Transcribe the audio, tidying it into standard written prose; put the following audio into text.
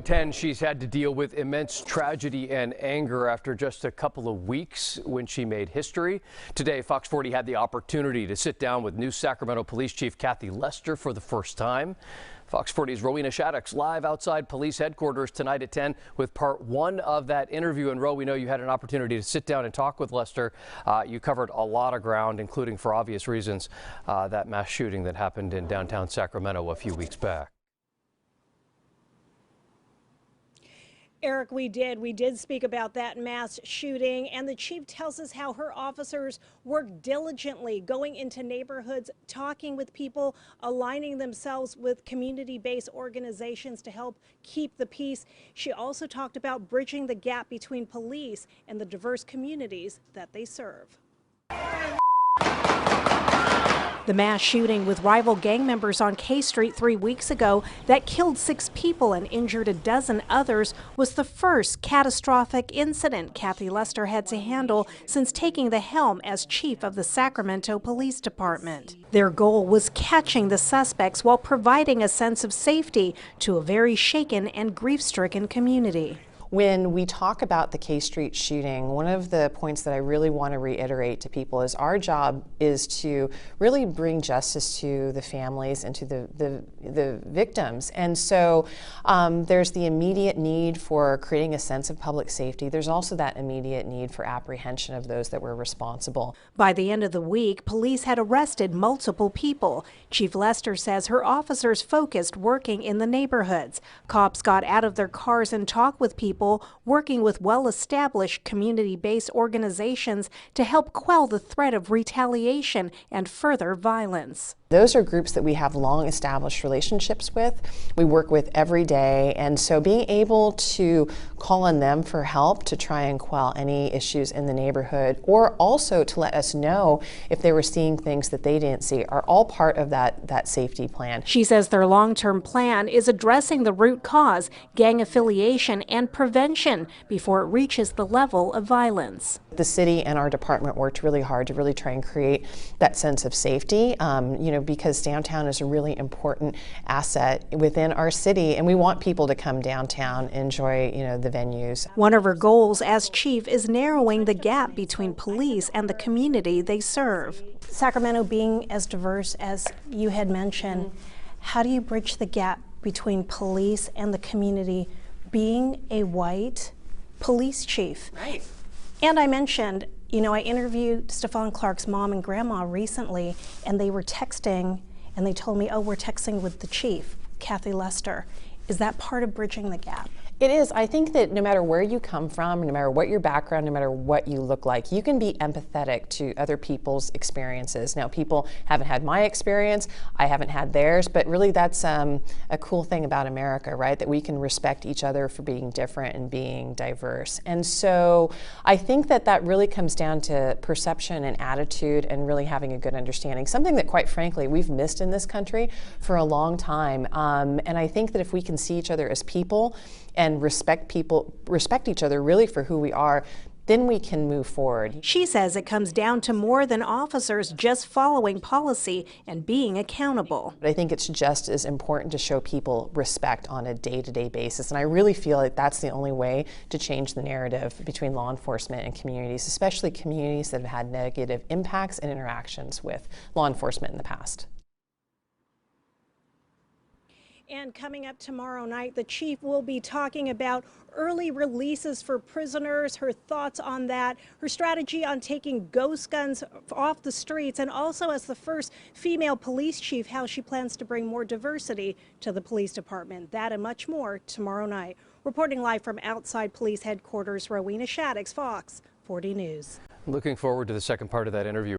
10, she's had to deal with immense tragedy and anger after just a couple of weeks when she made history. Today, Fox 40 had the opportunity to sit down with new Sacramento Police Chief Kathy Lester for the first time. Fox 40's Rowena Shaddix live outside police headquarters tonight at 10 with part one of that interview. And Ro, we know you had an opportunity to sit down and talk with Lester. You covered a lot of ground, including, for obvious reasons, that mass shooting that happened in downtown Sacramento a few weeks back. Eric, we did speak about that mass shooting, and the chief tells us how her officers work diligently going into neighborhoods, talking with people, aligning themselves with community-based organizations to help keep the peace. She also talked about bridging the gap between police and the diverse communities that they serve. The mass shooting with rival gang members on K Street 3 weeks ago that killed 6 people and injured a dozen others was the first catastrophic incident Kathy Lester had to handle since taking the helm as chief of the Sacramento Police Department. Their goal was catching the suspects while providing a sense of safety to a very shaken and grief-stricken community. When we talk about the K Street shooting, one of the points that I really want to reiterate to people is our job is to really bring justice to the families and to the victims. And so there's the immediate need for creating a sense of public safety. There's also that immediate need for apprehension of those that were responsible. By the end of the week, police had arrested multiple people. Chief Lester says her officers focused working in the neighborhoods. Cops got out of their cars and talked with people, working with well-established community-based organizations to help quell the threat of retaliation and further violence. Those are groups that we have long established relationships with, we work with every day, and so being able to call on them for help to try and quell any issues in the neighborhood, or also to let us know if they were seeing things that they didn't see, are all part of that safety plan. She says their long-term plan is addressing the root cause, gang affiliation, and prevention before it reaches the level of violence. The city and our department worked really hard to really try and create that sense of safety, because downtown is a really important asset within our city, and we want people to come downtown, enjoy, the venues. One of her goals as chief is narrowing the gap between police and the community they serve. Sacramento being as diverse as you had mentioned, how do you bridge the gap between police and the community being a white police chief? Right. And I mentioned, I interviewed Stephon Clark's mom and grandma recently, and they were texting, and they told me, oh, we're texting with the chief, Kathy Lester. Is that part of bridging the gap? It is. I think that no matter where you come from, no matter what your background, no matter what you look like, you can be empathetic to other people's experiences. Now, people haven't had my experience, I haven't had theirs, but really that's a cool thing about America, right? That we can respect each other for being different and being diverse. And so I think that really comes down to perception and attitude and really having a good understanding. Something that, quite frankly, we've missed in this country for a long time. And I think that if we can see each other as people and respect each other really for who we are, then we can move forward. She says it comes down to more than officers just following policy and being accountable. But I think it's just as important to show people respect on a day-to-day basis, and I really feel like that's the only way to change the narrative between law enforcement and communities, especially communities that have had negative impacts and interactions with law enforcement in the past. And coming up tomorrow night, the chief will be talking about early releases for prisoners, her thoughts on that, her strategy on taking ghost guns off the streets, and also as the first female police chief, how she plans to bring more diversity to the police department. That and much more tomorrow night. Reporting live from outside police headquarters, Rowena Shaddix, Fox 40 News. Looking forward to the second part of that interview.